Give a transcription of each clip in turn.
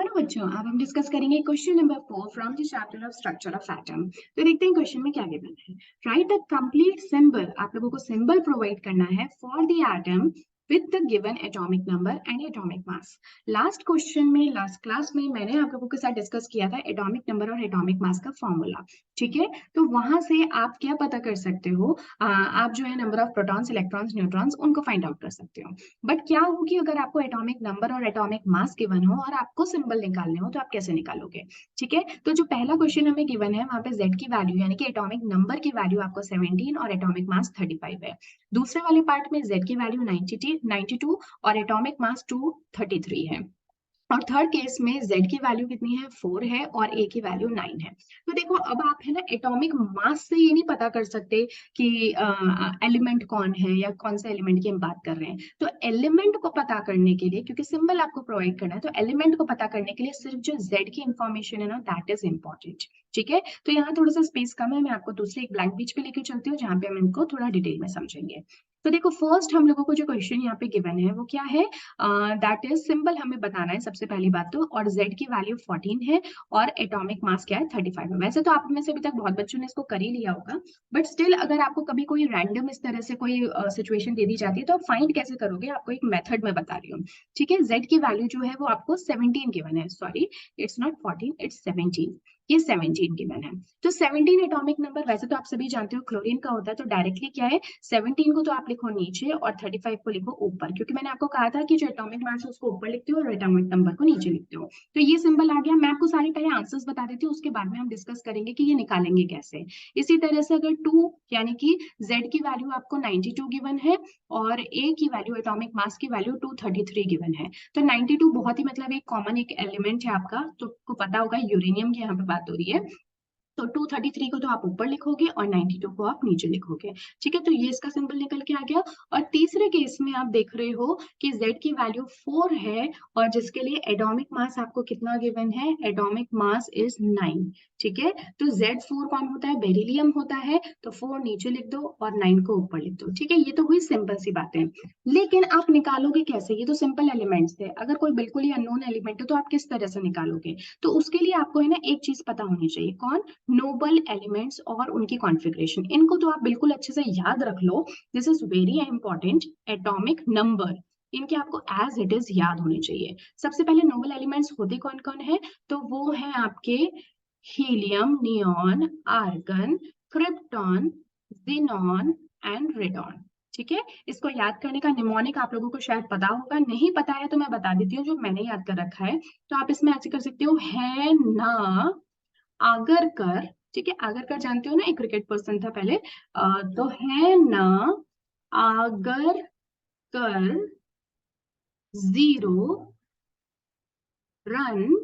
Hello बच्चों, अब हम डिस्कस करेंगे question number 4 from the chapter of structure of atom. तो देखते हैं क्वेश्चन में क्या गिवन है। राइट द कंप्लीट सिंबल, आप लोगों को सिंबल प्रोवाइड करना है for the atom with the given atomic number and atomic mass. Last question में, लास्ट क्लास में मैंने आप लोगों के साथ डिस्कस किया था एटॉमिक नंबर और एटॉमिक मास का फॉर्मूला। ठीक है, तो वहां से आप क्या पता कर सकते हो, आप जो है number of protons, electrons, neutrons उनको फाइंड आउट कर सकते हो। बट क्या होगी अगर आपको एटॉमिक नंबर और एटॉमिक मास गिवन हो और आपको सिंबल निकालने हो, तो आप कैसे निकालोगे। ठीक है, तो जो पहला क्वेश्चन हमें गिवन है वहां पे z की वैल्यू यानी कि एटॉमिक नंबर की वैल्यू आपको 17 और एटॉमिक मास 35 है। दूसरे वाले पार्ट में z की वैल्यू 92 और एटॉमिक मास 233 है। और थर्ड केस में z की वैल्यू कितनी है, 4 है और a की वैल्यू 9 है। तो देखो, अब आप है ना एटॉमिक मास से ये नहीं पता कर सकते कि एलिमेंट कौन है या कौन से एलिमेंट की हम बात कर रहे हैं। तो एलिमेंट को पता करने के लिए, क्योंकि सिंबल आपको प्रोवाइड करना है, तो एलिमेंट को पता करने के लिए सिर्फ जो z की इंफॉर्मेशन है ना, दैट इज इंपॉर्टेंट। ठीक है, तो यहाँ थोड़ा सा स्पेस कम है, मैं आपको दूसरे एक ब्लैंक पेज पे लेके चलती हूँ जहाँ पे हम इनको थोड़ा डिटेल में समझेंगे। तो देखो, फर्स्ट हम लोगों को जो क्वेश्चन यहाँ पे गिवन है वो क्या है, दैट इज सिंबल हमें बताना है सबसे पहली बात तो, और z की वैल्यू 14 है और एटॉमिक मास क्या है, 35 है। वैसे तो आप में से अभी तक बहुत बच्चों ने इसको कर ही लिया होगा, बट स्टिल अगर आपको कभी कोई रैंडम इस तरह से कोई सिचुएशन दे दी जाती है तो आप फाइंड कैसे करोगे, आपको एक मेथड में बता रही हूँ। ठीक है, z की वैल्यू जो है वो आपको 17 गिवन है, सॉरी इट्स नॉट 14, इट्स 17। ये 17 गिवन है। तो 17 एटॉमिक नंबर वैसे तो आप सभी जानते हो क्लोरीन का होता है, तो डायरेक्टली क्या है, 17 को तो आप लिखो नीचे और 35 को लिखो ऊपर, क्योंकि मैंने आपको कहा था कि जो एटॉमिक मास है उसको ऊपर लिखते हो और एटॉमिक नंबर को नीचे लिखते हो। तो ये सिंबल आ गया। मैं आपको सारे पहले आंसर्स बता देती हूँ, उसके बाद में हम डिस्कस करेंगे कि ये निकालेंगे कैसे। इसी तरह से अगर 2 यानी कि z की वैल्यू आपको 92 गिवन है और a की वैल्यू, एटॉमिक मास की वैल्यू 233 गिवन है। तो 92 बहुत ही मतलब एक कॉमन एक एलिमेंट है आपका, तो आपको पता होगा यूरेनियम की यहाँ पे बात हो रही है। तो 233 को तो आप ऊपर लिखोगे और 92 को आप नीचे लिखोगे। ठीक है, तो ये इसका सिंबल निकल के आ गया। और तीसरे केस में आप देख रहे हो कि z की वैल्यू 4 है और जिसके लिए एटॉमिक मास आपको कितना गिवन है, एटॉमिक मास इज 9। ठीक है, तो Z4 कौन होता है, बेरिलियम होता है, तो 4 नीचे लिख दो और 9 को ऊपर लिख दो। ठीक है, ये तो हुई सिंपल सी बातें। लेकिन आप निकालोगे कैसे, ये तो सिंपल एलिमेंट्स थे, अगर कोई बिल्कुल ही अननोन एलिमेंट है तो आप किस तरह से निकालोगे। तो उसके लिए आपको है ना एक चीज पता होनी चाहिए, कौन, नोबल एलिमेंट्स और उनकी कॉन्फ़िगरेशन। इनको तो आप बिल्कुल अच्छे से याद रख लो, this is very important. Atomic number इनके आपको एज इट इज याद होने चाहिए। सबसे पहले नोबल एलिमेंट्स होते कौन कौन है, तो वो है आपके helium, neon, argon, krypton, xenon and radon. ठीक है, इसको याद करने का निमोनिक आप लोगों को शायद पता होगा, नहीं पता है तो मैं बता देती हूँ जो मैंने याद कर रखा है। तो आप इसमें ऐसे कर सकते हो, है ना, आगरकर। ठीक है, आगरकर जानते हो ना, एक क्रिकेट पर्सन था पहले। तो है ना, आगरकर, जीरो रन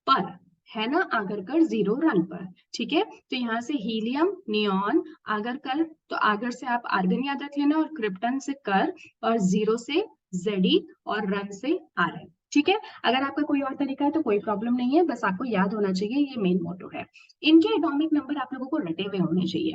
पर, है ना, आगरकर जीरो रन पर। ठीक है, तो यहाँ से हीलियम, नियॉन, आगरकर, तो आगर से आप आर्गन याद रख लेना और क्रिप्टन से कर और जीरो से जेडी और रन से आर है। ठीक है, अगर आपका कोई और तरीका है तो कोई प्रॉब्लम नहीं है, बस आपको याद होना चाहिए, ये मेन मोटो है। इनके एटॉमिक नंबर आप लोगों को रटे हुए होने चाहिए।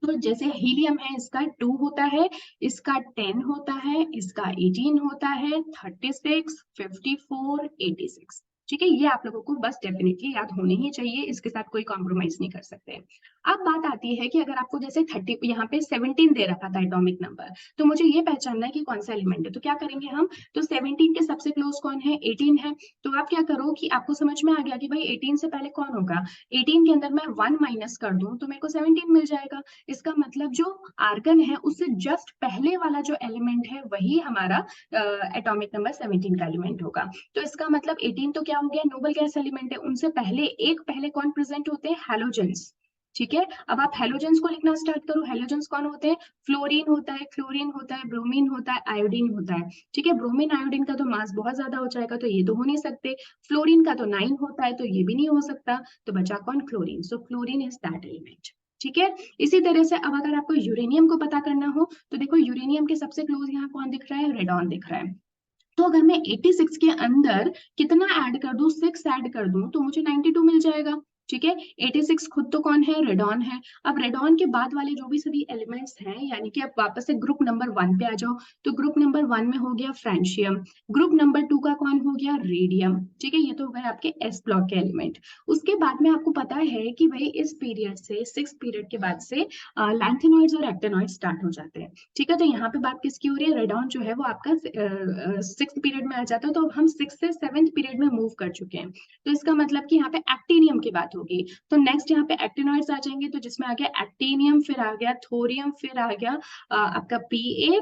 तो जैसे हीलियम है, इसका 2 होता है, इसका 10 होता है, इसका 18 होता है, 36, 54, 86। ठीक है, ये आप लोगों को बस डेफिनेटली याद होने ही चाहिए, इसके साथ कोई कॉम्प्रोमाइज नहीं कर सकते। अब बात आती है कि अगर आपको जैसे 30 यहाँ पे 17 दे रखा था एटॉमिक नंबर, तो मुझे ये पहचानना है कि कौन सा एलिमेंट है, तो क्या करेंगे हम, तो 17 के सबसे क्लोज कौन है, 18 है। तो आप क्या करो कि आपको समझ में आ गया कि भाई 18 से पहले कौन होगा, 18 के अंदर मैं 1 माइनस कर दूं तो मेरे को 17 मिल जाएगा। इसका मतलब जो आर्गन है उससे जस्ट पहले वाला जो एलिमेंट है वही हमारा एटॉमिक नंबर 17 का एलिमेंट होगा। तो इसका मतलब 18 तो क्या हो गया, नोबल गैस एलिमेंट है, उनसे पहले एक पहले कौन प्रेजेंट होते हैं, हैलोजेंस। ठीक है, अब आप हैलोजेंस को लिखना स्टार्ट करो। हैलोजेंस कौन होते हैं, फ्लोरीन होता है, क्लोरीन होता है, ब्रोमीन होता है, आयोडीन होता है। ठीक है, ब्रोमीन आयोडीन का तो मास बहुत ज्यादा हो जाएगा, तो ये तो हो नहीं सकते। फ्लोरीन का तो 9 होता है, तो ये भी नहीं हो सकता। तो बचा कौन, chlorine. So chlorine is that element. ठीक है, इसी तरह से अब अगर आपको यूरेनियम को पता करना हो, तो देखो यूरेनियम के सबसे क्लोज यहाँ कौन दिख रहा है, रेडॉन दिख रहा है। तो अगर मैं 86 के अंदर कितना ऐड कर दूं, 6 ऐड कर दूं, तो मुझे 92 मिल जाएगा। ठीक है। 86 खुद तो कौन है, रेडॉन है। अब रेडॉन के बाद वाले जो भी सभी एलिमेंट्स हैं, यानी कि अब वापस से ग्रुप नंबर 1 पे आ जाओ, तो ग्रुप नंबर 1 में हो गया फ्रेंशियम, ग्रुप नंबर 2 का कौन हो गया, रेडियम। ठीक है, ये तो हो गए आपके एस ब्लॉक के एलिमेंट। उसके बाद में आपको पता है कि भाई इस पीरियड से 6 पीरियड के बाद से लैंथेनॉइड्स और एक्टेनॉइड्स स्टार्ट हो जाते हैं। ठीक है, तो यहाँ पे बात किसकी हो रही है, रेडॉन जो है वो आपका 6th पीरियड में आ जाता है, तो अब हम 6 से 7th पीरियड में मूव कर चुके हैं। तो इसका मतलब कि यहाँ पे एक्टिनियम की बात होगी। तो नेक्स्ट यहाँ पे एक्टिनॉइड्स आ जाएंगे, तो जिसमें आ गया एक्टिनियम, फिर आ गया थोरियम, फिर आ गया आपका पीए,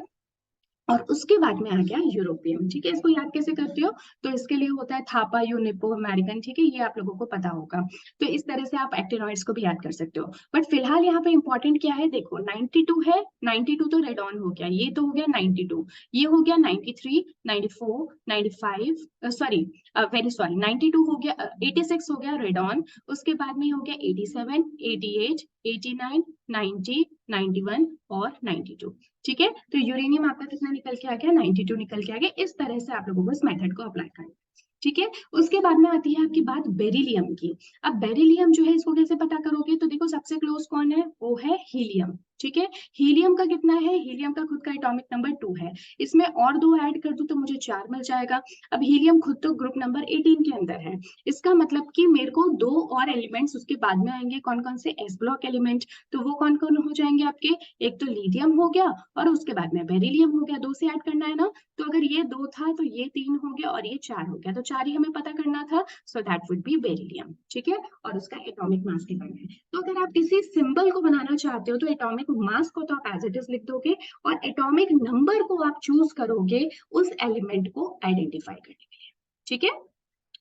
और उसके बाद में आ गया यूरोपियम। ठीक है, इसको याद कैसे करते हो, तो इसके लिए होता है थापा यू निपो अमेरिकन। ठीक है, ये आप लोगों को पता होगा। तो इस तरह से आप एक्टिनॉइड्स को भी याद कर सकते हो। बट फिलहाल यहाँ पे इंपॉर्टेंट क्या है, देखो 92 है, 92 तो रेडॉन हो गया, ये तो हो गया 92, ये हो गया 93, 94, 95, सॉरी वेरी सॉरी 92 हो गया, 86 हो गया रेडॉन। उसके बाद में हो गया 87, 88, 89, 90, 91 और 92। ठीक है, तो यूरेनियम आपका कितना निकल के आ गया, 92 निकल के आ गया। इस तरह से आप लोगों को इस मेथड को अप्लाई करना है। ठीक है, उसके बाद में आती है आपकी बात बेरिलियम की। अब बेरिलियम जो है इसको कैसे पता करोगे, तो देखो सबसे क्लोज कौन है, वो है हीलियम। ठीक है, हीलियम का कितना है, हीलियम का खुद का एटॉमिक नंबर 2 है। इसमें और 2 ऐड कर दूं तो मुझे 4 मिल जाएगा। अब हीलियम खुद तो ग्रुप नंबर 18 के अंदर है, इसका मतलब कि मेरे को 2 और एलिमेंट्स उसके बाद में आएंगे, कौन कौन से, एस ब्लॉक एलिमेंट। तो वो कौन कौन हो जाएंगे आपके, एक तो लिथियम हो गया, और उसके बाद में बेरिलियम हो गया। 2 से ऐड करना है ना, तो अगर ये 2 था तो ये 3 हो गया और ये 4 हो गया, तो 4 ही हमें पता करना था, so that would be beryllium. ठीक है, और उसका एटॉमिक मास निकालना है। तो अगर आप किसी सिंबल को बनाना चाहते हो तो एटॉमिक मास को तो आप एज इट इज लिख दोगे, और एटॉमिक नंबर को आप चूज करोगे उस एलिमेंट को आइडेंटिफाई करने के लिए। ठीक है,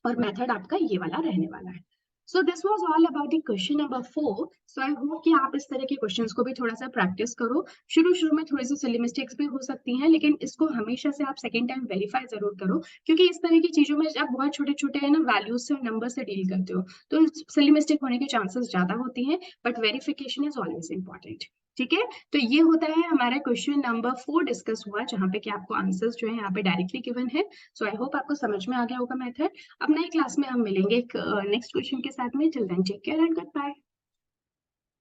और मेथड आपका ये वाला रहने वाला है। So this was all about the question number 4। So I hope कि आप इस तरह के क्वेश्चंस को भी थोड़ा सा प्रैक्टिस करो। शुरू शुरू में थोड़ी सी सिली मिस्टेक्स भी हो सकती हैं, लेकिन इसको हमेशा से आप सेकंड टाइम वेरीफाई जरूर करो, क्योंकि इस तरह की चीजों में आप बहुत छोटे छोटे है ना वैल्यूज से और नंबर से डील करते हो, तो सिली मिस्टेक होने के चांसेस ज्यादा होती हैं, but verification is always important. ठीक है, तो ये होता है हमारा क्वेश्चन नंबर 4 डिस्कस हुआ, जहाँ पे कि आपको आंसर्स जो है यहाँ पे डायरेक्टली गिवन है। सो आई होप आपको समझ में आ गया होगा मेथड। अब नई क्लास में हम मिलेंगे एक नेक्स्ट क्वेश्चन के साथ में। Till then take care and good bye.